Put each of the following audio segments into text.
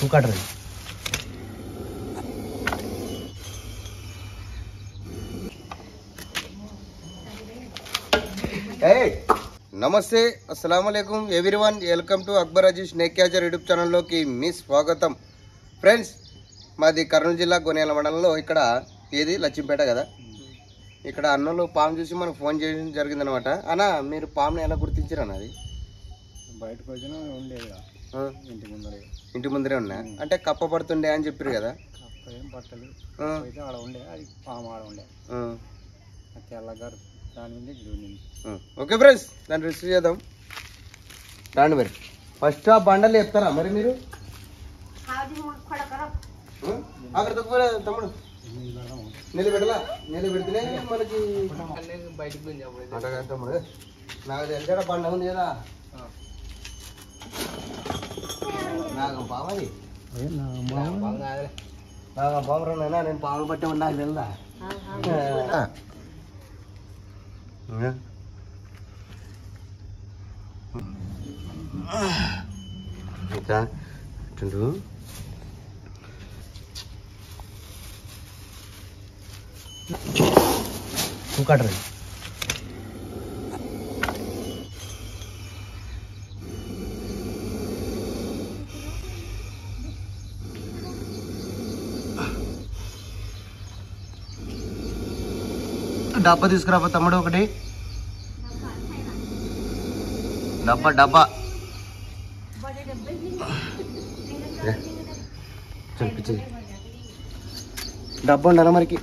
కుక్కడ్రీ నమస్తే అస్సలాముఅలైకుం everyone welcome to Akbar Aziz snake catcher YouTube ఛానల్లోకి మీ స్వాగతం. ఫ్రెండ్స్, మాది కర్నూలు జిల్లా గోనేల మండలంలో ఇక్కడ ఏది లక్ష్మీపేట కదా. ఇక్కడ అన్నలు పాము చూసి మనకు ఫోన్ చేయడం జరిగిందనమాట. అన్న మీరు పాముని ఎలా గుర్తించారు అన్న? అది బయటకు వచ్చిన ఉండేది ఇంటి ముందరే ఉన్నా అంటే కప్ప పడుతుండే అని చెప్పారు కదా. ఏం పట్టలు అయితే ఆడ ఉండే, అది పాము ఆడ ఉండే తెల్లగారు దాని మీద దూనింది. ఓకే ఫ్రెండ్స్, దాన్ని రిసీవ్ చేద్దాం రాండి. మరి ఫస్ట్ ఆ బండలు చెప్తారా మరి మీరు? అక్కడ తమ్ముడు నిలబెట్టలా, నిలబెడితేనే మనకి బయటకు తమ్ముడు. నాకు తెలిసిన బండ ఉంది కదా, నాకు పామది నాకు పామరానైనా నేను పాములు పట్టే నాకు తెలుదా. ఇంకా కుక్కడ్రీ డబ్బా తీసుకురాబా తమ్ముడు, ఒకటి డబ్బా డబ్బా చంపించి డబ్బా ఉండాలి మరికి,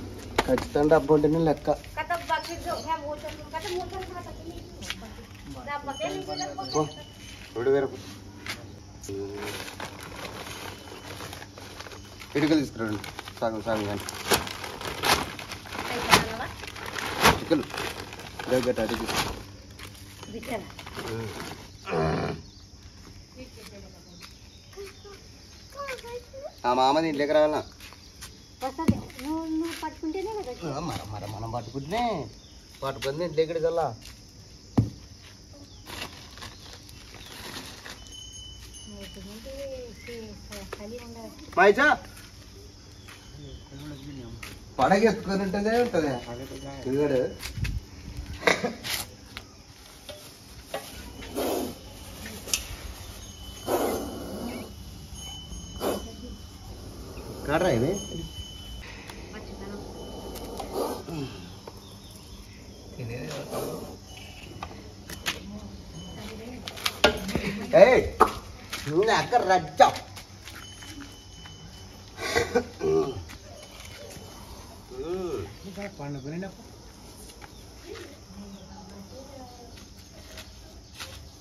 ఖచ్చితంగా డబ్బా ఉంటేనే లెక్క. ఇటుకలు తీసుకురండి, సాగు సాగు కానీ చికెన్ అడిగి ఆ మామది ఇంట్లోకి రావాలా. మనం పట్టుకుంటే పట్టుకుంది ఇంట్లోకి కల్లా. పడగెత్తుకొని ఉంటుందే ఉంటుంది ఇదిగడు. కాడరా ఇది అక్కడ రజ్జా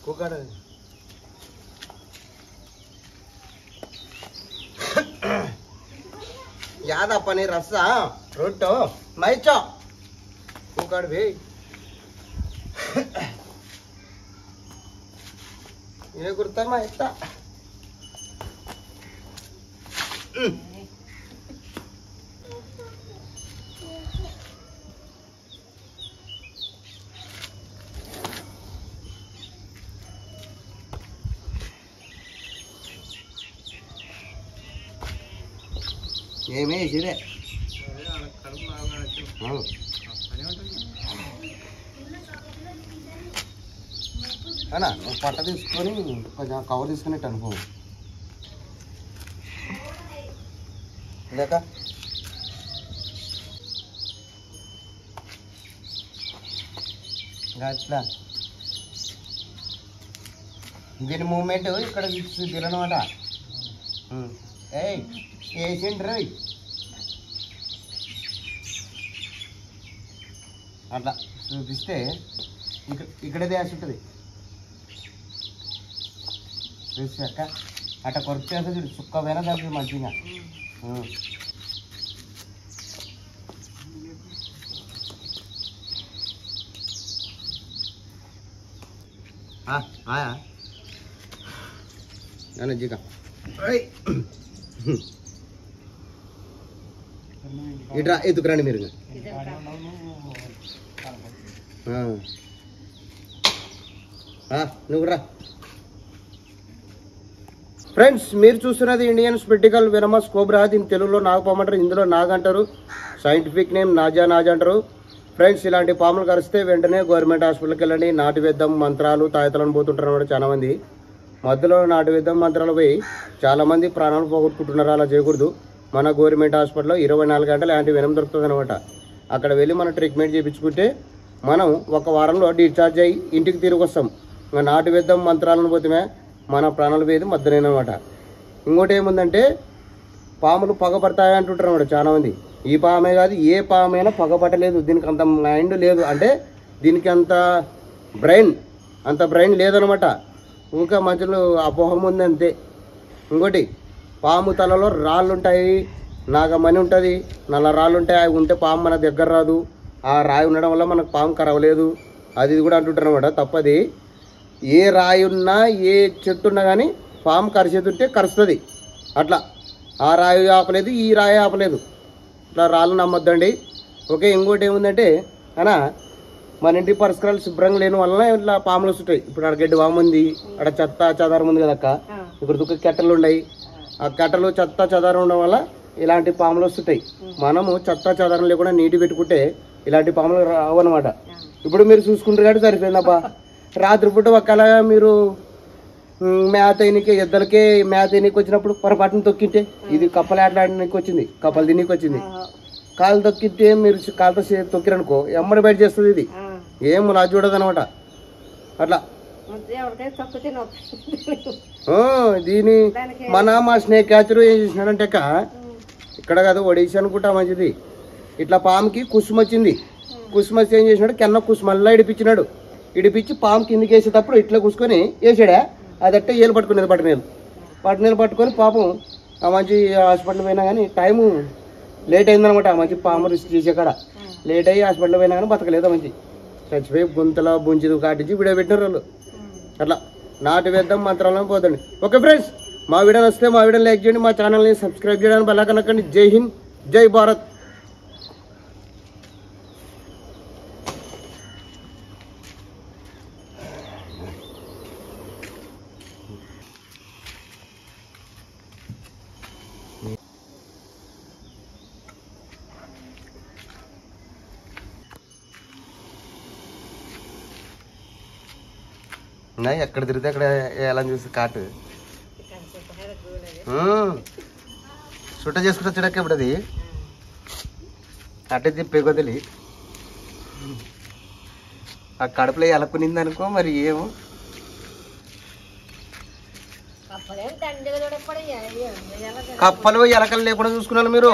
కుక్కడ యాదా పని రస్సా రొట్టో మైచో కుక్కడు భే ये गुर्ता मा इतना ఏమే ఇదే అన్నా పట్ట తీసుకొని కొంచెం కవర్ తీసుకునేట్టు అనుకో లేక అట్లా దీని మూమెంట్ ఇక్కడ తినమాట. వేసిండ్రు రవి అట్లా చూపిస్తే ఇక్కడే వేసి ఉంటుంది. చూసాక అట్లా కొరికే చూడు సుక్క పోయినా దానికి మంచిగా. జిగా ఇట్రా ఎత్తుకురండి మీరు. నువ్వు రా ఫ్రెండ్స్ మీరు చూస్తున్నది ఇండియన్ స్పెటికల్ వెనమస్ కోబ్రా. దీని తెలుగులో నాగపాము అంటారు, ఇందులో నాగ అంటారు, సైంటిఫిక్ నేమ్ నాజా అంటారు. ఫ్రెండ్స్ ఇలాంటి పాములు కరిస్తే వెంటనే గవర్నమెంట్ హాస్పిటల్కి వెళ్ళండి. నాటు వేద్దాం మంత్రాలు తాయితలను పోతుంటారు అన్నమాట చాలా మంది. మధ్యలో నాటు వేద్దాం మంత్రాలు పోయి చాలామంది ప్రాణాలు పోగొట్టుకుంటున్నారు. అలా చేయకూడదు. మన గవర్నమెంట్ హాస్పిటల్లో 24 గంటలు యాంటీ వెనం దొరుకుతుంది అనమాట. అక్కడ వెళ్ళి మనం ట్రీట్మెంట్ చేయించుకుంటే మనం ఒక వారంలో డిశ్చార్జ్ అయ్యి ఇంటికి తిరిగి వస్తాం. ఇంకా నాటు వేద్దాం మంత్రాలను పోతే మన ప్రాణాలు పోయేది మధ్యనేనమాట. ఇంకోటి ఏముందంటే పాములు పగపడతాయి అంటుంటారు అనమాట చాలామంది. ఈ పామే కాదు ఏ పామైనా పగపట్టలేదు. దీనికి అంత మైండ్ లేదు, అంటే దీనికి అంత బ్రెయిన్ లేదనమాట. ఇంకా మధ్యలో అపోహం ఉంది అంతే. ఇంకోటి పాము తలలో రాళ్ళు ఉంటాయి, నాగమణి ఉంటుంది, నల్ల రాళ్ళు ఉంటాయి. అవి ఉంటే పాము మన దగ్గర రాదు. ఆ రాయి ఉండడం వల్ల మనకు పాము కరవలేదు. అది కూడా అంటుంటారు అనమాట. తప్పది. ఏ రాయి ఉన్నా ఏ చెట్టు ఉన్నా కానీ పాము కరిచేతుంటే కరుస్తుంది. అట్లా ఆ రాయి ఆపలేదు, ఈ రాయి ఆపలేదు. ఇట్లా రాళ్ళు నమ్మొద్దండి. ఓకే. ఇంకోటి ఏముందంటే అనా మన ఇంటి పరిసరాలు శుభ్రంగా లేని వలన ఇట్లా పాములు వస్తుంటాయి. ఇప్పుడు అక్కడ గడ్డి వాము ఉంది, అక్కడ చెత్త చెదారం ఉంది కదక్క. ఇక్కడ దుఃఖ కట్టెలు ఉన్నాయి. ఆ కట్టెలు చెత్త చెదారం ఉండడం వల్ల ఇలాంటి పాములు వస్తుంటాయి. మనము చెత్త చెదారం లేకుండా నీటి పెట్టుకుంటే ఇలాంటి పాములు రావు అనమాట. ఇప్పుడు మీరు చూసుకుంటారు కాబట్టి సరిపోయిందబ్బా. రాత్రిపూట ఒకవేళ మీరు మేత ఎన్నిక ఎద్దలకే మేత ఎన్నిక వచ్చినప్పుడు పొరపాటును తొక్కింటే ఇది కప్పలు ఆటలాడడానికి వచ్చింది, కప్పలు తినికి వచ్చింది. కాలు తొక్కితే మీరు కాలుతో తొక్కిరనుకో ఎమ్మడి బయట చేస్తుంది. ఇది ఏం రాజు చూడదు అనమాట. అట్లా దీని మా స్నేక్ క్యాచర్ ఏం చేసినాడంటే ఇక్కడ కాదు ఒడిశా అనుకుంటా మంచిది. ఇట్లా పాముకి కుసుమ వచ్చింది. కుసుమ వచ్చి ఏం చేసినాడు కింద కుసుమల్లా ఇడిపించినాడు. ఇడిపించి పాము కిందికి వేసేటప్పుడు ఇట్లా కూసుకొని వేసాడా. అదట్టే ఏలు పట్టుకునేది పట్టునీళ్ళు పట్టుకొని పాపం ఆ మంచి హాస్పిటల్ పోయినా కానీ టైము లేట్ అయిందనమాట. ఆ మంచి పాము రిస్క్ చేసే కాడ లేట్ అయ్యి హాస్పిటల్ పోయినా కానీ బతకలేదు. మంచి చచ్చిపోయి గుంతలో బుంచిది కాటించి వీడియో పెట్టినారు వాళ్ళు. అట్లా నాటు వేద్దాం మంత్రాలను పోతండి. ఓకే ఫ్రెండ్స్, మా వీడియో వస్తే మా వీడియో లైక్ చేయండి, మా ఛానల్ని సబ్స్క్రైబ్ చేయడానికి బెల్ ఐకాన్ నొక్కండి. జై హింద్, జై భారత్. ఎక్కడ తిరిగితే అక్కడ ఎలా చూసి కాటు చుట్ట చేసుకుంటా చూడక ఇప్పుడు అది అట్టే తిప్పే కొద్ది ఆ కడుపులో ఎలక్కునింది అనుకో. మరి ఏమో కప్పలు ఎలకలు లేకుండా చూసుకున్నారు మీరు.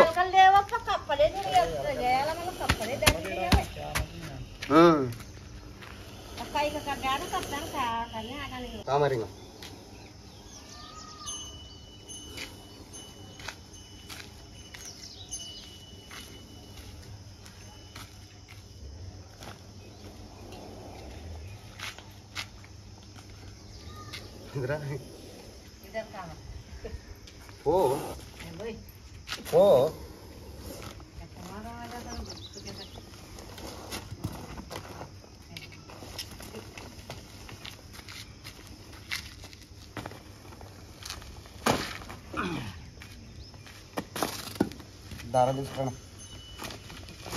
మరి ఓ దారం తీసుకురా.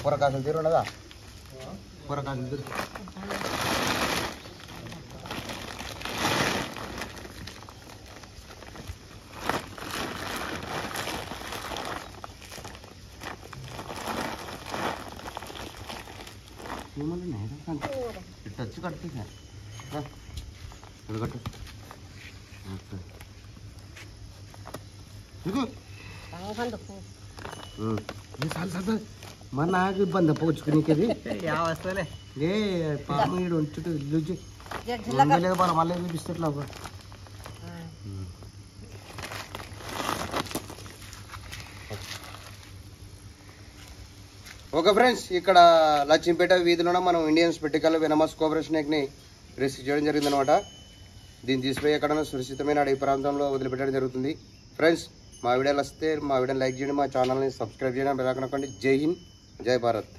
కూరకాసులు తీరు ఉండదా? కూరకాసులు తీరు. ఇటు వచ్చి కడుతుంది సార్. ఇది కట్టు. మరి నాకు ఇబ్బంది పోచుకునేది ఏ పాము ఈడు చుట్టూ రుచి లేదు. మనం మళ్ళీ చూపిస్తే ఓకే ఫ్రెండ్స్, ఇక్కడ లక్ష్మీపేట వీధిలోనే మనం ఇండియన్ స్పెటికల్ వెనమస్ కోబ్రా స్నేక్ని రెస్క్యూ చేయడం జరిగిందనమాట. దీన్ని తీసుకుపోయి ఎక్కడైనా సురక్షితమైన అడవి ప్రాంతంలో వదిలిపెట్టడం జరుగుతుంది. ఫ్రెండ్స్, మా వీడియోలు వస్తే మా వీడియోని లైక్ చేయండి, మా ఛానల్ని సబ్స్క్రైబ్ చేయడం బెల్ ఐకాన్ నొక్కండి. జై హింద్, జై భారత్.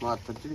మా అత్త వచ్చి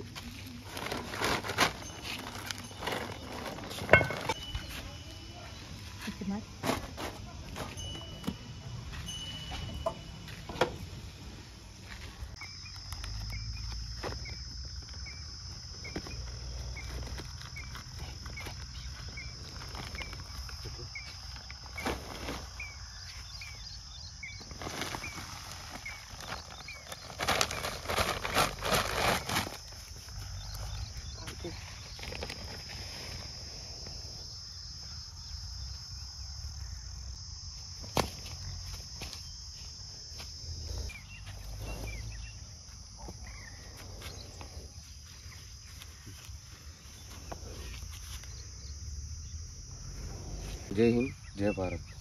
జై హింద్, జై భారత్.